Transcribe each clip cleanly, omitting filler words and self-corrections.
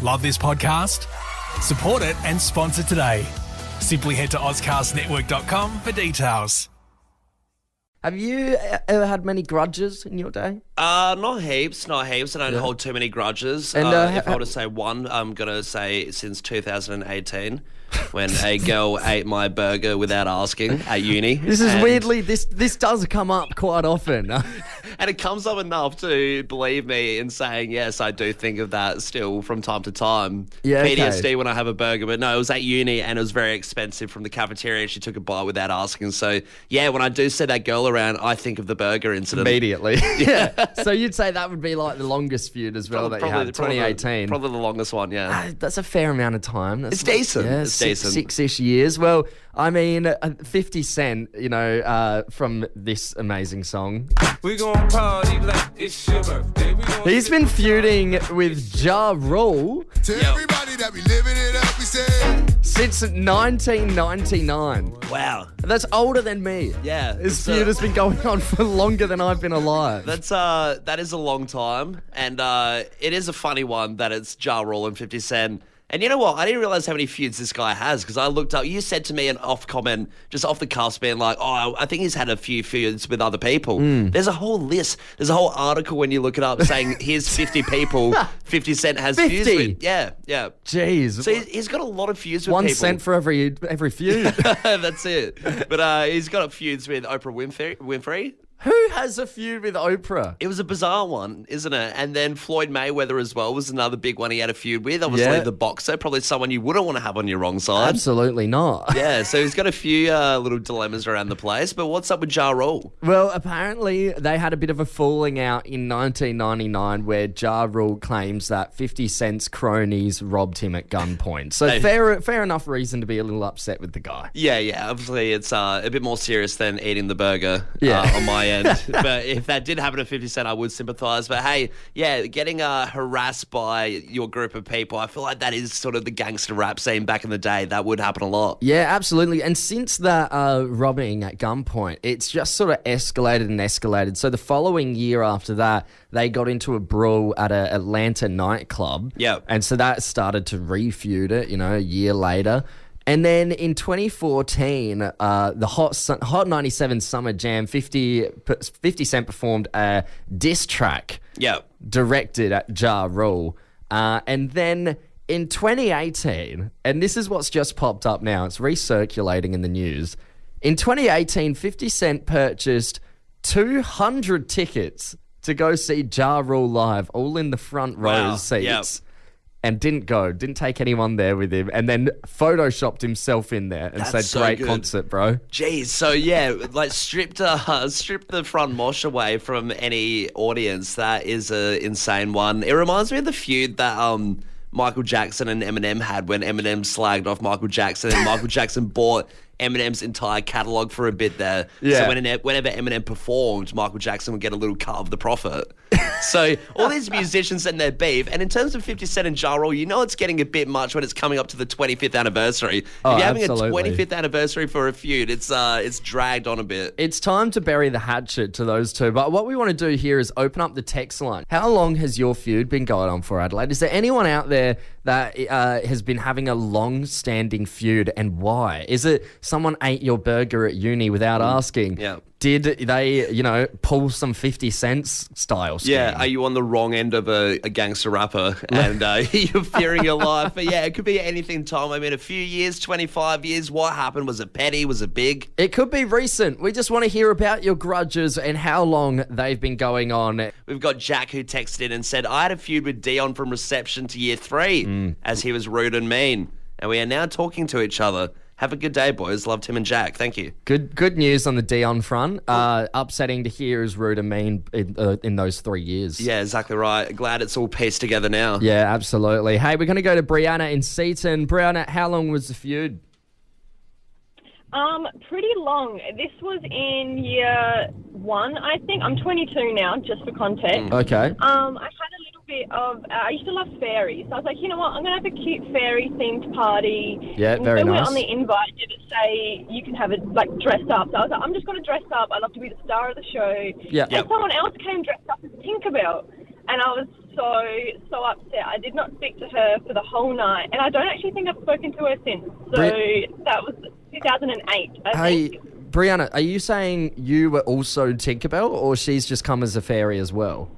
Love this podcast? Support it and sponsor today. Simply head to ozcastnetwork.com for details. Have you ever had many grudges in your day? Not heaps. I don't hold too many grudges. And, if I were to say one, I'm going to say since 2018 when a girl ate my burger without asking at uni. This is weirdly, this does come up quite often. And it comes up enough to believe me in saying, yes, I do think of that still from time to time. Yeah, okay. PTSD when I have a burger. But no, it was at uni and it was very expensive from the cafeteria. She took a bite without asking. So, yeah, when I do see that girl around, I think of the burger incident. Immediately. Yeah. So you'd say that would be like the longest feud as well that you had, 2018. Probably the longest one, yeah. That's a fair amount of time. It's decent. Yeah, it's decent. 6-ish years. Well, I mean, 50 Cent, from this amazing song. We gon' party like it's your birthday. He's been feuding with Ja Rule To everybody that be living it up, we say. since 1999. Wow. That's older than me. Yeah. This feud has been going on for longer than I've been alive. That is a long time, and it is a funny one that it's Ja Rule and 50 Cent. And you know what? I didn't realize how many feuds this guy has because I looked up. You said to me an off comment, just off the cuff, being like, "Oh, I think he's had a few feuds with other people." There's a whole list. There's a whole article when you look it up saying here's 50 people 50 Cent has 50? feuds with. Yeah. Jeez. So he's got a lot of feuds with 1 people. cent for every feud. That's it. But he's got feuds with Oprah Winfrey. Who has a feud with Oprah? It was a bizarre one, isn't it? And then Floyd Mayweather as well was another big one he had a feud with. Obviously, the boxer, probably someone you wouldn't want to have on your wrong side. Absolutely not. Yeah, so he's got a few little dilemmas around the place. But what's up with Ja Rule? Well, apparently they had a bit of a falling out in 1999 where Ja Rule claims that 50 Cent's cronies robbed him at gunpoint. So fair enough reason to be a little upset with the guy. Yeah. Obviously, it's a bit more serious than eating the burger on my end. But if that did happen to 50 Cent, I would sympathise. But hey, yeah, getting harassed by your group of people, I feel like that is sort of the gangster rap scene back in the day. That would happen a lot. Yeah, absolutely. And since that robbing at gunpoint, it's just sort of escalated. So the following year after that, they got into a brawl at an Atlanta nightclub. Yeah. And so that started to refeud it, a year later. And then in 2014, the Hot 97 Summer Jam, 50 Cent performed a diss track directed at Ja Rule. And then in 2018, and this is what's just popped up now, it's recirculating in the news. In 2018, 50 Cent purchased 200 tickets to go see Ja Rule live, all in the front row seats. Yep. And didn't take anyone there with him, and then photoshopped himself in there and said, so great good. concert, bro. Jeez, so yeah, like stripped the front mosh away from any audience. That is an insane one. It reminds me of the feud that Michael Jackson and Eminem had when Eminem slagged off Michael Jackson and Michael Jackson bought Eminem's entire catalogue for a bit there. Yeah. So whenever Eminem performed, Michael Jackson would get a little cut of the profit. So all these musicians and their beef. And in terms of 50 Cent and Ja Rule, it's getting a bit much when it's coming up to the 25th anniversary. If you're having absolutely. a 25th anniversary for a feud, it's dragged on a bit. It's time to bury the hatchet to those two. But what we want to do here is open up the text line. How long has your feud been going on for, Adelaide? Is there anyone out there that has been having a long-standing feud, and why? Is it someone ate your burger at uni without asking? Yeah. Did they, pull some 50 cents style scheme? Yeah, are you on the wrong end of a gangster rapper and you're fearing your life? But yeah, it could be anything, Tom. I mean, a few years, 25 years, what happened? Was it petty? Was it big? It could be recent. We just want to hear about your grudges and how long they've been going on. We've got Jack who texted in and said, I had a feud with Dion from reception to year 3 as he was rude and mean. And we are now talking to each other. Have a good day, boys. Love Tim and Jack. Thank you. Good news on the Dion front. Upsetting to hear is rude and mean in those 3 years. Yeah, exactly right. Glad it's all pieced together now. Yeah, absolutely. Hey, we're going to go to Brianna in Seaton. Brianna, how long was the feud? Pretty long. This was in year 1, I think. I'm 22 now, just for context. Okay. I had a little bit of... I used to love fairies. So I was like, you know what? I'm going to have a cute fairy-themed party. Yeah, very nice. On the invite, did it say you can have it, dress up? So I was like, I'm just going to dress up. I'd love to be the star of the show. Yeah. And someone else came dressed up as Tinkerbell. And I was so upset. I did not speak to her for the whole night, and I don't actually think I've spoken to her since. So that was 2008, I think. Brianna, are you saying you were also Tinkerbell, or she's just come as a fairy as well?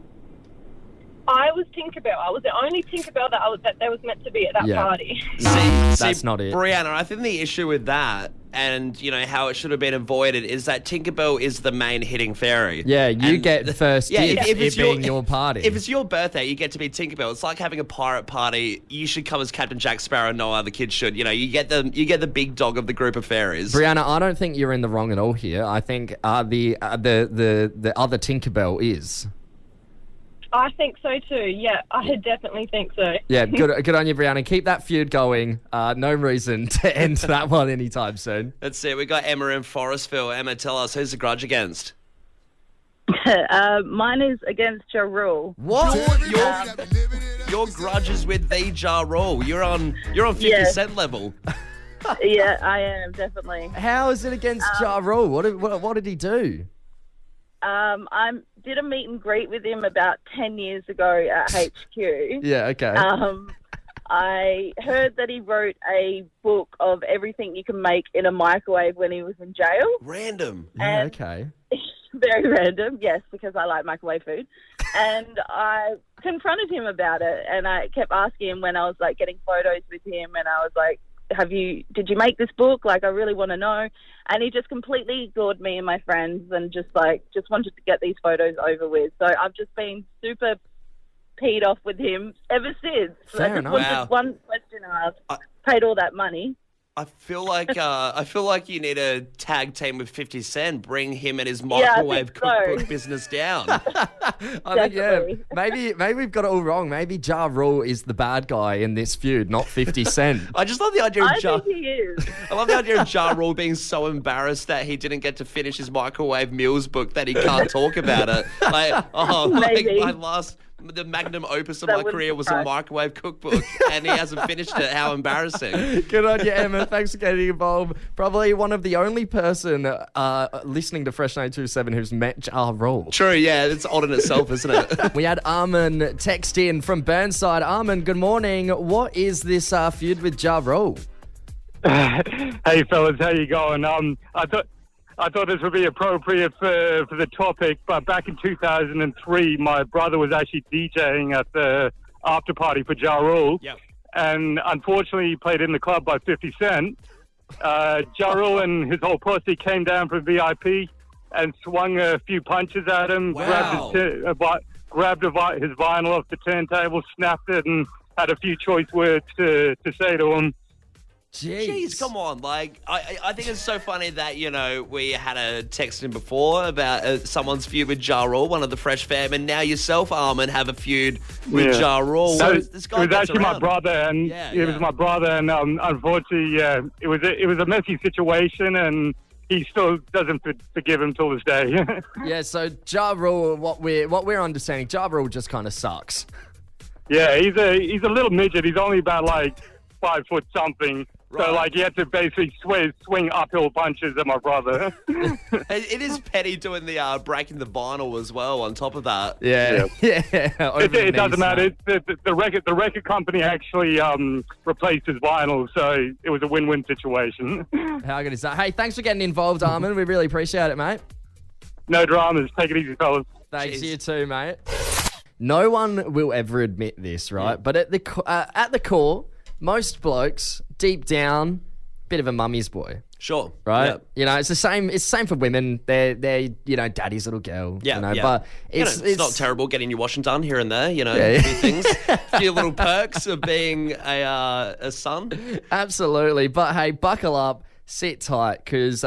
I was Tinkerbell. I was the only Tinkerbell that there was meant to be at that party. That's not it. Brianna, I think the issue with that and, how it should have been avoided is that Tinkerbell is the main hitting fairy. Yeah, you get the first gift, if it's being your party. If it's your birthday, you get to be Tinkerbell. It's like having a pirate party. You should come as Captain Jack Sparrow. No other kid should. You get the big dog of the group of fairies. Brianna, I don't think you're in the wrong at all here. I think the other Tinkerbell is. I think so too. Yeah, I definitely think so. Yeah, good on you, Brianna. Keep that feud going. No reason to end that one anytime soon. Let's see. We got Emma in Forestville. Emma, tell us, who's the grudge against? Mine is against Drool. What? Your grudge is with the Drool. You're on 50 Cent level. Yeah, I am, definitely. How is it against Drool? What did he do? I did a meet and greet with him about 10 years ago at HQ. Yeah, okay. I heard that he wrote a book of everything you can make in a microwave when he was in jail. Random. Yeah, okay. Very random, yes, because I like microwave food. And I confronted him about it, and I kept asking him when I was getting photos with him, and I was like, did you make this book? I really want to know. And he just completely ignored me and my friends and just wanted to get these photos over with. So I've just been super peed off with him ever since. Fair I just wanted one question asked. Paid all that money. I feel like you need a tag team with 50 Cent. Bring him and his microwave cookbook business down. I think, maybe we've got it all wrong. Maybe Ja Rule is the bad guy in this feud, not 50 Cent. I just love the idea of I think he is. I love the idea of Ja Rule being so embarrassed that he didn't get to finish his microwave meals book that he can't talk about it. The magnum opus of my career was a microwave cookbook, and he hasn't finished it. How embarrassing. Good on you, Emma. Thanks for getting involved. Probably one of the only person listening to Fresh 927 who's met Ja Rule. True, yeah. It's odd in itself, isn't it? We had Armin text in from Burnside. Armin, good morning. What is this feud with Ja Rule? Hey, fellas. How you going? I thought this would be appropriate for the topic, but back in 2003, my brother was actually DJing at the after party for Ja Rule. Yep. And unfortunately, he played in the club by 50 Cent. Ja Rule and his whole posse came down from VIP and swung a few punches at him, Wow. grabbed his vinyl off the turntable, snapped it, and had a few choice words to say to him. Jeez, come on. I think it's so funny that, we had a text in before about someone's feud with Ja Rule, one of the Fresh fam, and now yourself, Armin, have a feud with Ja Rule. So this guy it was actually around. my brother, and was my brother, and unfortunately, it was a messy situation, and he still doesn't forgive him till this day. Yeah, so Ja Rule, what we're understanding, Ja Rule just kind of sucks. Yeah, he's a little midget. He's only about 5 foot something. Right. So he had to basically swing uphill punches at my brother. It is petty doing the breaking the vinyl as well on top of that. Yeah. It doesn't matter. The record company actually replaced his vinyl, so it was a win-win situation. How good is that? Hey, thanks for getting involved, Armin. We really appreciate it, mate. No dramas. Take it easy, fellas. Thanks, Cheers. you too, mate. No one will ever admit this, right? But at the core, most blokes, deep down, bit of a mummy's boy. Sure. Right? Yeah. It's the same for women. They're daddy's little girl. Yeah, yeah. But it's not terrible getting your washing done here and there, Yeah. a few things. A few little perks of being a son. Absolutely. But hey, buckle up, sit tight, because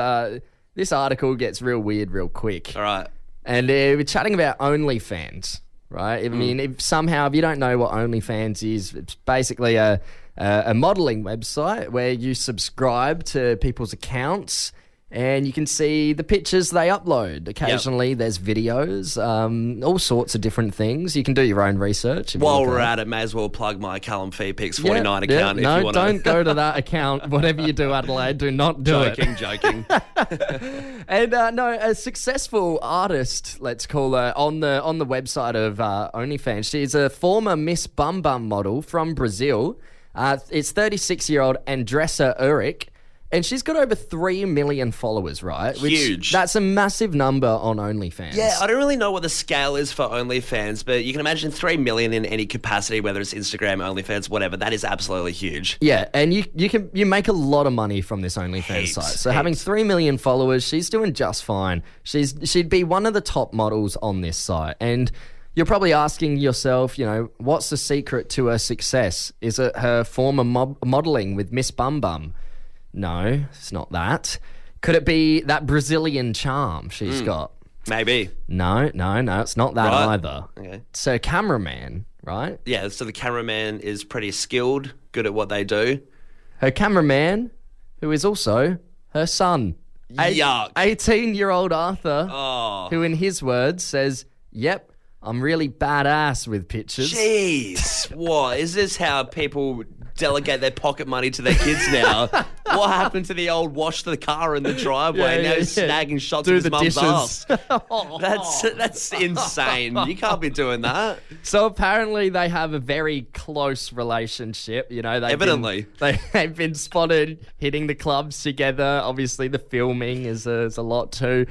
this article gets real weird real quick. All right. And we're chatting about OnlyFans, right? I mean, if you don't know what OnlyFans is, it's basically a modeling website where you subscribe to people's accounts And you can see the pictures they upload. Occasionally there's videos, all sorts of different things. You can do your own research. While we're at it, may as well plug my Callum Fee Picks 49 account if no, you want to. don't go to that account. Whatever you do, Adelaide, do not do it. Joking. And a successful artist, let's call her, on the website of OnlyFans. She's a former Miss Bum Bum model from Brazil. It's 36-year-old Andressa Uric. And she's got over 3 million followers, right? Huge. That's a massive number on OnlyFans. Yeah, I don't really know what the scale is for OnlyFans, but you can imagine 3 million in any capacity, whether it's Instagram, OnlyFans, whatever. That is absolutely huge. Yeah, and you make a lot of money from this OnlyFans site. So having 3 million followers, she's doing just fine. She'd be one of the top models on this site. And you're probably asking yourself, what's the secret to her success? Is it her former modeling with Miss Bum Bum? No, it's not that. Could it be that Brazilian charm she's got? Maybe. No, it's not that either. Okay. So cameraman, right? Yeah, so the cameraman is pretty skilled, good at what they do. Her cameraman, who is also her son. Yuck. 18-year-old Arthur, Oh. who in his words says, yep, I'm really badass with pictures. Jeez. What? Is this how people delegate their pocket money to their kids now? What happened to the old wash the car in the driveway? Now he's snagging shots of his mum's ass. That's insane. You can't be doing that. So apparently they have a very close relationship. Evidently. They've been spotted hitting the clubs together. Obviously the filming is a lot too.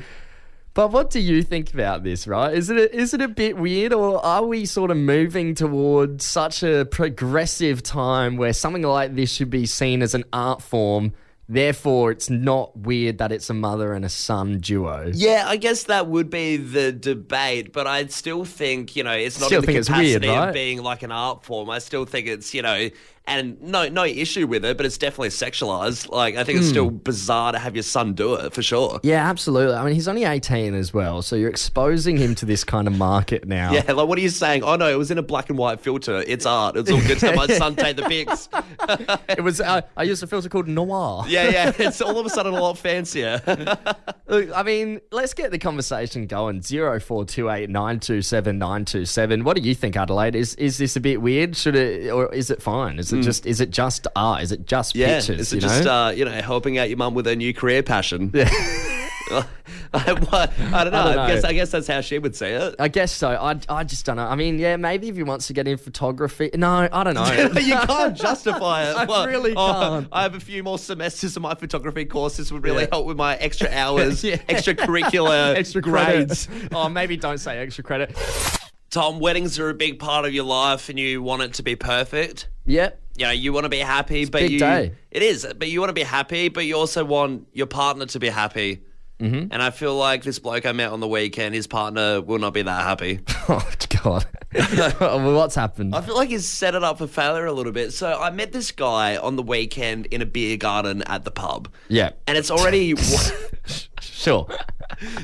But what do you think about this, right? Is it a bit weird, or are we sort of moving towards such a progressive time where something like this should be seen as an art form? Therefore, it's not weird that it's a mother and a son duo. Yeah, I guess that would be the debate, but I still think, it's not in the capacity of being like an art form. I still think it's, and no issue with it, but it's definitely sexualized. Like, I think it's still bizarre to have your son do it, for sure. Yeah, absolutely. I mean, he's only 18 as well, so you're exposing him to this kind of market now. Yeah, like, what are you saying? Oh, no, it was in a black and white filter. It's art. It's all good to have my son take the pics. It was, I used a filter called Noir. Yeah, it's all of a sudden a lot fancier. Look, I mean, let's get the conversation going. 0428 927 927. What do you think, Adelaide? Is this a bit weird? Should it, or is it fine? Is it just art? Is it just pictures? Is it just helping out your mum with her new career passion? Yeah. I don't know. I guess that's how she would see it. I guess so. I just don't know. I mean, yeah, maybe if he wants to get in photography. No, I don't know. You can't justify it. I really can't. I have a few more semesters of my photography course. This would really help with my extra hours, extracurricular grades. Oh, maybe don't say extra credit. Tom, weddings are a big part of your life and you want it to be perfect. Yep. You want to be happy, but big day. It is, but you want to be happy, but you also want your partner to be happy. Mm-hmm. And I feel like this bloke I met on the weekend, his partner will not be that happy. Oh, God. Well, what's happened? I feel like he's set it up for failure a little bit. So I met this guy on the weekend in a beer garden at the pub. Yeah. And it's already... Sure.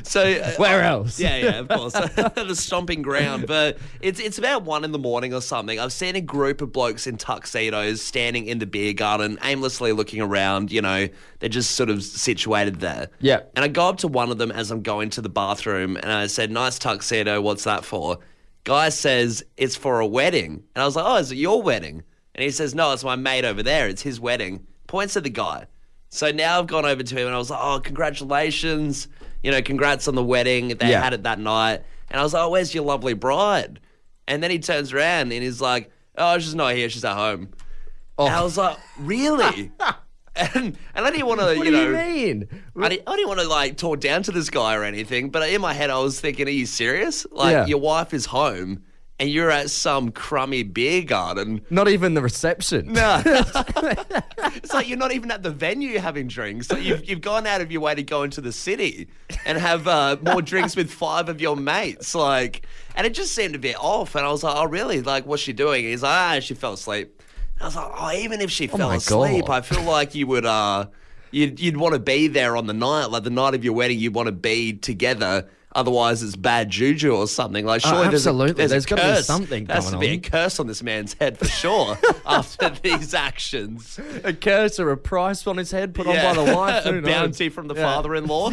So where else? Yeah, of course. The stomping ground. But it's about 1 a.m. or something. I've seen a group of blokes in tuxedos standing in the beer garden, aimlessly looking around. They're just sort of situated there. Yeah. And I go up to one of them as I'm going to the bathroom, and I said, "Nice tuxedo. What's that for?" Guy says, "It's for a wedding." And I was like, "Oh, is it your wedding?" And he says, "No, it's my mate over there. It's his wedding." Points at the guy. So now I've gone over to him and I was like, "Oh, congratulations. Congrats on the wedding. They had it that night." And I was like, "Oh, where's your lovely bride?" And then he turns around and he's like, "Oh, she's not here. She's at home." Oh. And I was like, "Really?" And I didn't want to, What do you mean? I didn't want to talk down to this guy or anything, but in my head I was thinking, are you serious? Your wife is home and you're at some crummy beer garden. Not even the reception. No. It's like you're not even at the venue having drinks. Like you've gone out of your way to go into the city and have more drinks with 5 of your mates. And it just seemed a bit off. And I was like, "Oh, really? What's she doing?" And he's like, "She fell asleep." And I was like, "Oh, even if she fell asleep, God. I feel like you would, you'd want to be there on the night, like the night of your wedding, you'd want to be together." Otherwise, it's bad juju or something. Like, surely absolutely. there's got to be something There has to going be a on. curse on this man's head for sure after these actions. A curse or a price on his head put on by the wife. A Who knows? bounty from the father-in-law.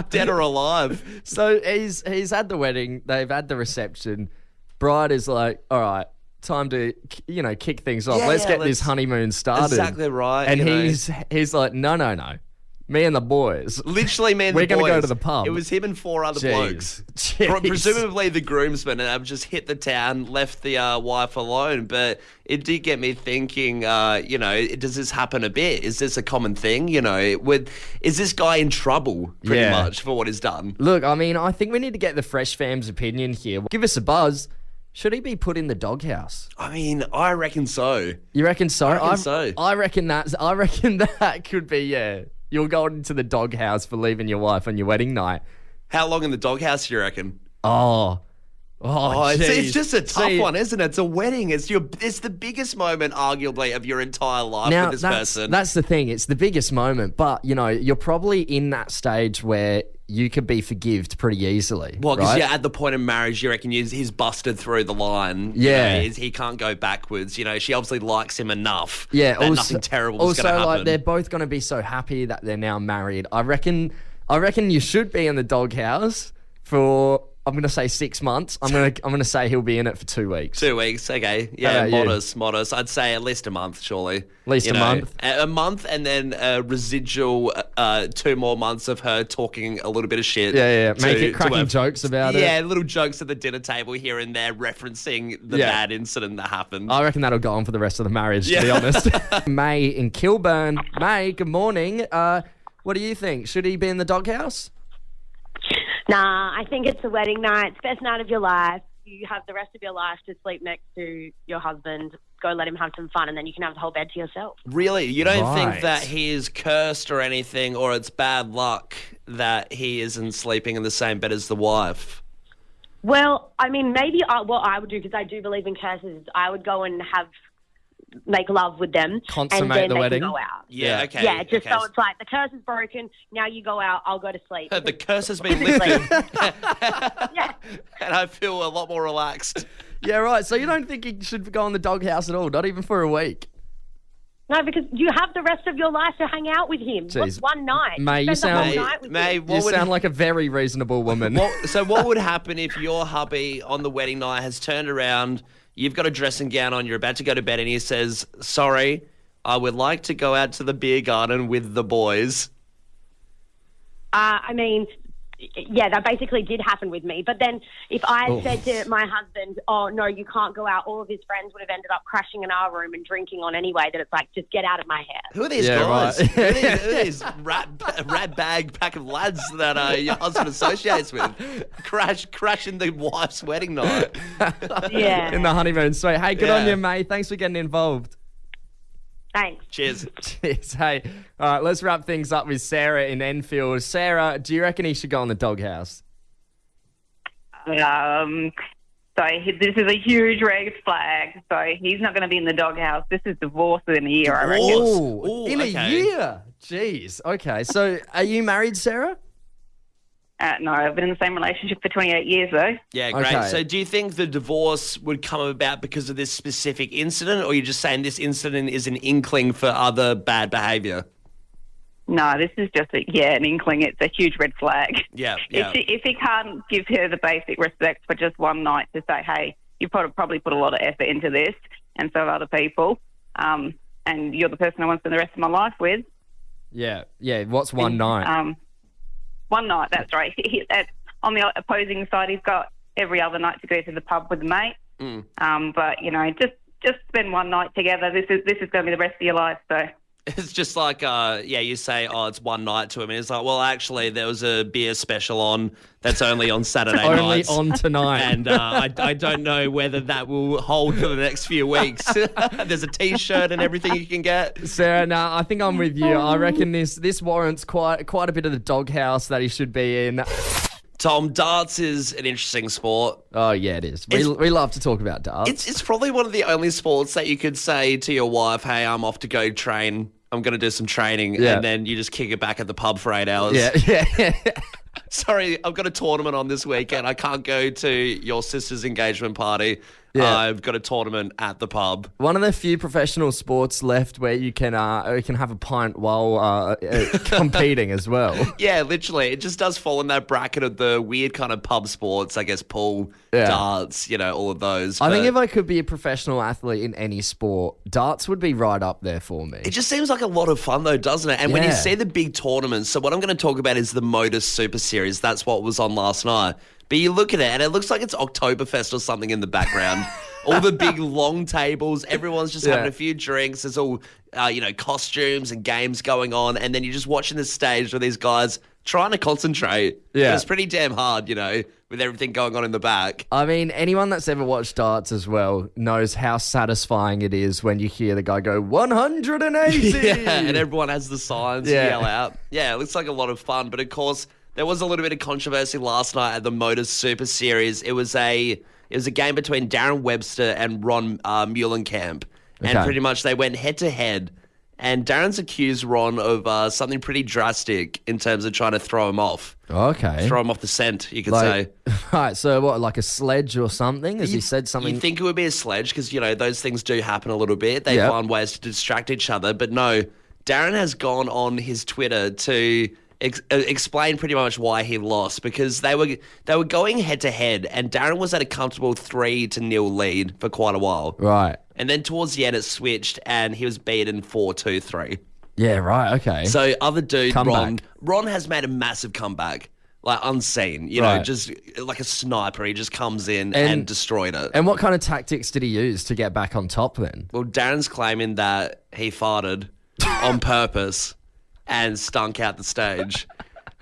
Dead or alive. So he's had the wedding. They've had the reception. Bride is like, all right, time to kick things off. Yeah, let's yeah, get let's- this honeymoon started. Exactly right, And you know. he's like, no. Me and the boys. Literally, man, We're going gonna to go to the pub. It was him and 4 other blokes. Jeez. Presumably the groomsmen, and have just hit the town, left the wife alone. But it did get me thinking, does this happen a bit? Is this a common thing? Is this guy in trouble pretty Yeah. much for what he's done? Look, I mean, I think we need to get the Fresh Fam's opinion here. Give us a buzz. Should he be put in the doghouse? I mean, I reckon so. You reckon so? I reckon so. I reckon that could be, yeah. You're going into the doghouse for leaving your wife on your wedding night. How long in the doghouse do you reckon? Oh, it's geez. just a tough See, one, isn't it? It's a wedding. It's the biggest moment, arguably, of your entire life Now, with this person. that's the thing. It's the biggest moment, but, you're probably in that stage where you could be forgived pretty easily. Well, because right? you're at the point of marriage, you reckon he's busted through the line. Yeah. He can't go backwards. She obviously likes him enough. Yeah, that nothing terrible is also, going to happen. like, they're both going to be so happy that they're now married. I reckon you should be in the doghouse for, I'm going to say 6 months. I'm going to say he'll be in it for 2 weeks. 2 weeks, okay. How Yeah, about you? modest. I'd say at least a month, surely. At least a month? A month, and then a residual 2 more months of her talking a little bit of shit. Yeah. Make to it cracking her- jokes about it. Yeah, little jokes at the dinner table here and there referencing the Yeah. bad incident that happened. I reckon that'll go on for the rest of the marriage, to be Yeah. honest. May in Kilburn. May, good morning. What do you think? Should he be in the doghouse? Nah, I think it's a wedding night. It's the best night of your life. You have the rest of your life to sleep next to your husband. Go let him have some fun, and then you can have the whole bed to yourself. Really? You don't Right. think that he is cursed or anything, or it's bad luck that he isn't sleeping in the same bed as the wife? Well, I mean, maybe what I would do, because I do believe in curses, I would go and make love with them. Consummate and then the they wedding? Can go out. Yeah, okay. Yeah, just okay. so it's like, the curse is broken, now you go out, I'll go to sleep. The curse has been lifted, Yeah. and I feel a lot more relaxed. Yeah, right. So you don't think he should go in the doghouse at all? Not even for a week? No, because you have the rest of your life to hang out with him. Jeez. What's one night? May, you Spend the whole sound- night with May, him. what You would sound like a very reasonable woman. So what would happen if your hubby on the wedding night has turned around, you've got a dressing gown on, you're about to go to bed, and he says, sorry, I would like to go out to the beer garden with the boys. I mean, yeah, that basically did happen with me. But then if I had said to my husband, oh, no, you can't go out, all of his friends would have ended up crashing in our room and drinking on anyway, that it's like, just get out of my hair. Who are these Yeah, guys? right. Who are these rat bag pack of lads that your husband associates with? Crashing the wife's wedding night. Yeah. In the honeymoon suite. Hey, good on Yeah. you, May. Thanks for getting involved. Thanks. Cheers. Cheers. Hey, all right, let's wrap things up with Sarah in Enfield. Sarah, do you reckon he should go in the doghouse? So this is a huge red flag. So he's not going to be in the doghouse. This is divorce in a year, I reckon. Ooh, in a okay. year. Jeez. Okay, so are you married, Sarah? No, I've been in the same relationship for 28 years, though. Yeah, great. Okay. So do you think the divorce would come about because of this specific incident, or you're just saying this incident is an inkling for other bad behaviour? No, this is just an inkling. It's a huge red flag. Yeah. If he can't give her the basic respect for just one night to say, hey, you probably put a lot of effort into this, and so have other people, and you're the person I want to spend the rest of my life with. Yeah. What's one night? One night, that's right. On the opposing side, he's got every other night to go to the pub with a mate. But just spend one night together. This is going to be the rest of your life. So It's just like, you say, oh, it's one night to him. And it's like, well, actually, there was a beer special on that's only on Saturday Only nights. on tonight. And I don't know whether that will hold for the next few weeks. There's a T-shirt and everything you can get. Sarah, no, I think I'm with you. I reckon this warrants quite a bit of the doghouse that he should be in. Tom, darts is an interesting sport. Oh, yeah, it is. We love to talk about darts. It's probably one of the only sports that you could say to your wife, hey, I'm off to go train. I'm going to do some training. Yeah. And then you just kick it back at the pub for 8 hours. Yeah. sorry, I've got a tournament on this weekend. I can't go to your sister's engagement party. Yeah. I've got a tournament at the pub. One of the few professional sports left where you can have a pint while competing as well. Yeah, literally. It just does fall in that bracket of the weird kind of pub sports, I guess, pool, darts, all of those. I think if I could be a professional athlete in any sport, darts would be right up there for me. It just seems like a lot of fun, though, doesn't it? And when you see the big tournaments, so what I'm going to talk about is the Modus Super Series. That's what was on last night. But you look at it, and it looks like it's Oktoberfest or something in the background. All the big long tables, everyone's just having a few drinks. There's all, costumes and games going on. And then you're just watching the stage with these guys trying to concentrate. Yeah. It's pretty damn hard, with everything going on in the back. I mean, anyone that's ever watched darts as well knows how satisfying it is when you hear the guy go 180. Yeah, and everyone has the signs to yell out. Yeah, it looks like a lot of fun. But of course, there was a little bit of controversy last night at the Modus Super Series. It was a game between Darren Webster and Ron Muhlenkamp. And pretty much they went head-to-head. And Darren's accused Ron of something pretty drastic in terms of trying to throw him off. Okay. Throw him off the scent, you could say. Right, so what, like a sledge or something? Has he said something? You'd think it would be a sledge because, those things do happen a little bit. They find ways to distract each other. But no, Darren has gone on his Twitter to explain pretty much why he lost, because they were going head to head and Darren was at a comfortable 3-0 lead for quite a while. Right. And then towards the end it switched and he was beaten 4-2-3. Yeah, right, okay. So other dude, Comeback. Ron has made a massive comeback. Like unseen, just like a sniper. He just comes in and destroyed it. And what kind of tactics did he use to get back on top then? Well, Darren's claiming that he farted on purpose and stunk out the stage.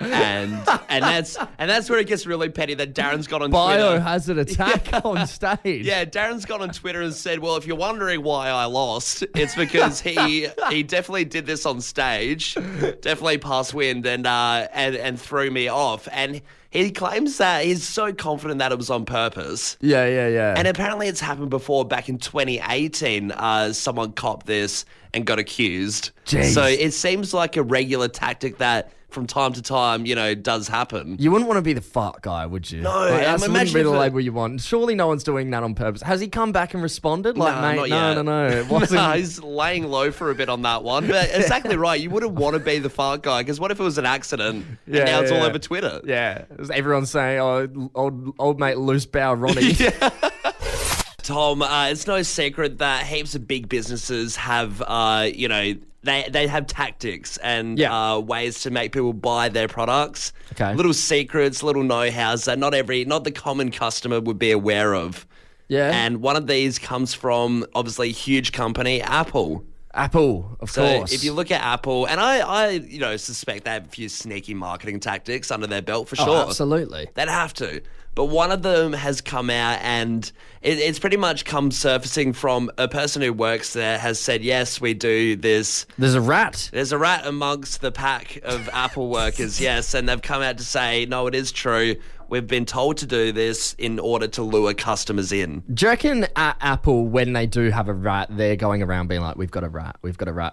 And that's where it gets really petty that Darren's got on Twitter. Biohazard attack on stage. Yeah, Darren's got on Twitter and said, well, if you're wondering why I lost, it's because he definitely did this on stage, definitely passed wind and threw me off. And he claims that he's so confident that it was on purpose. Yeah. And apparently it's happened before. Back in 2018, someone copped this and got accused. Jeez. So it seems like a regular tactic that from time to time, does happen. You wouldn't want to be the fart guy, would you? No, that wouldn't be the if label you want. Surely no one's doing that on purpose. Has he come back and responded? Like, No, mate, not yet. no. It wasn't. No, he's laying low for a bit on that one. But exactly right. You wouldn't want to be the fart guy because what if it was an accident and now it's all over Twitter? Yeah. Everyone's saying, old mate loose bow Ronnie. Tom, it's no secret that heaps of big businesses have, they have tactics and ways to make people buy their products. Okay. Little secrets, little know-hows that not the common customer would be aware of. Yeah. And one of these comes from, obviously, a huge company, Apple. Apple, of course. If you look at Apple, and I suspect they have a few sneaky marketing tactics under their belt for sure. Oh, absolutely. They'd have to. But one of them has come out and it's pretty much come surfacing from a person who works there has said, yes, we do this. There's a rat. There's a rat amongst the pack of Apple workers, yes. And they've come out to say, no, it is true. We've been told to do this in order to lure customers in. Do you reckon at Apple, when they do have a rat, they're going around being like, we've got a rat.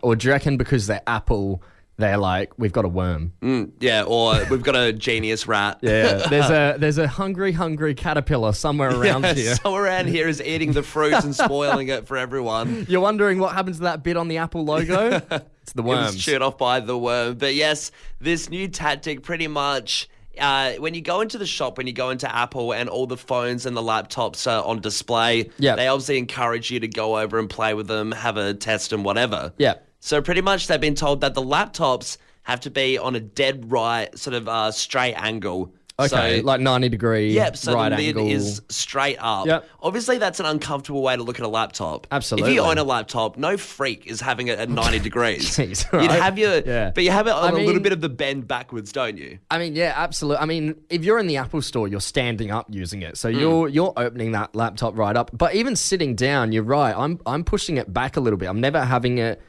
Or do you reckon because they're Apple, they're like, we've got a worm? Yeah, or we've got a genius rat. Yeah, there's a hungry caterpillar somewhere around here. Somewhere around here is eating the fruit and spoiling it for everyone. You're wondering what happens to that bit on the Apple logo? It's the worms. It was chewed off by the worm. But yes, this new tactic pretty much... when you go into the shop, when you go into Apple and all the phones and the laptops are on display, they obviously encourage you to go over and play with them, have a test and whatever. Yeah. So pretty much they've been told that the laptops have to be on a dead right sort of straight angle. Okay, so, like 90 degree so right the lid angle. is straight up. Yep. Obviously, that's an uncomfortable way to look at a laptop. Absolutely. If you own a laptop, no freak is having it at 90 degrees. Jeez, You'd right? have your, but you have it on a little mean- bit of the bend backwards, don't you? I mean, yeah, absolutely. I mean, if you're in the Apple store, you're standing up using it. So you're opening that laptop right up. But even sitting down, you're right. I'm pushing it back a little bit. I'm never having it,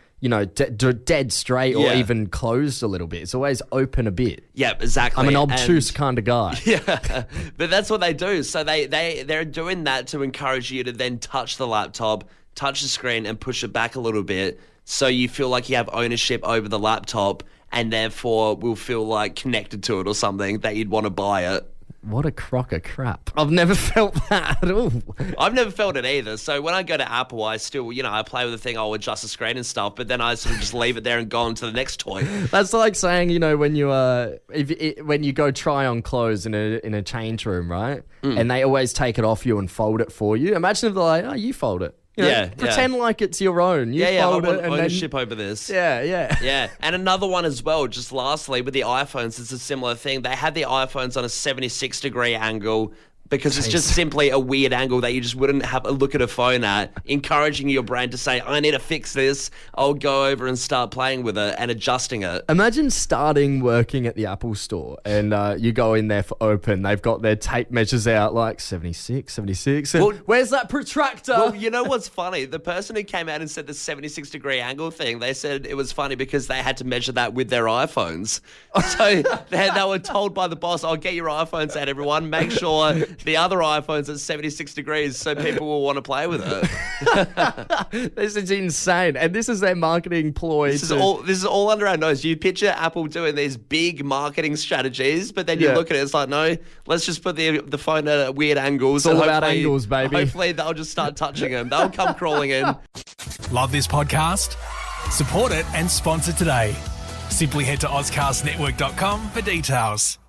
dead straight or even closed a little bit. It's always open a bit. Yeah, exactly. I'm an obtuse kind of guy. Yeah, but that's what they do. So they're doing that to encourage you to then touch the laptop, touch the screen and push it back a little bit so you feel like you have ownership over the laptop and therefore will feel like connected to it or something that you'd want to buy it. What a crock of crap. I've never felt that at all. I've never felt it either. So when I go to Apple, I still, I play with the thing, I'll adjust the screen and stuff, but then I sort of just leave it there and go on to the next toy. That's like saying, when you when you go try on clothes in a change room, right? And they always take it off you and fold it for you. Imagine if they're like, oh, you fold it. Pretend like it's your own. You fold I want it and ownership over this. Yeah. And another one as well, just lastly, with the iPhones, it's a similar thing. They have the iPhones on a 76-degree angle because it's just simply a weird angle that you just wouldn't have a look at a phone at, encouraging your brain to say, I need to fix this. I'll go over and start playing with it and adjusting it. Imagine starting working at the Apple store and you go in there for open. They've got their tape measures out like 76. And where's that protractor? Well, you know what's funny? The person who came out and said the 76-degree angle thing, they said it was funny because they had to measure that with their iPhones. So they were told by the boss, I'll get your iPhones out, everyone. Make sure the other iPhone's at 76 degrees so people will want to play with it. This is insane. And this is their marketing ploy. This is all under our nose. You picture Apple doing these big marketing strategies, but then you look at it, it's like, no, let's just put the phone at weird angles. It's all about angles, baby. Hopefully they'll just start touching them. They'll come crawling in. Love this podcast? Support it and sponsor today. Simply head to AuscastNetwork.com for details.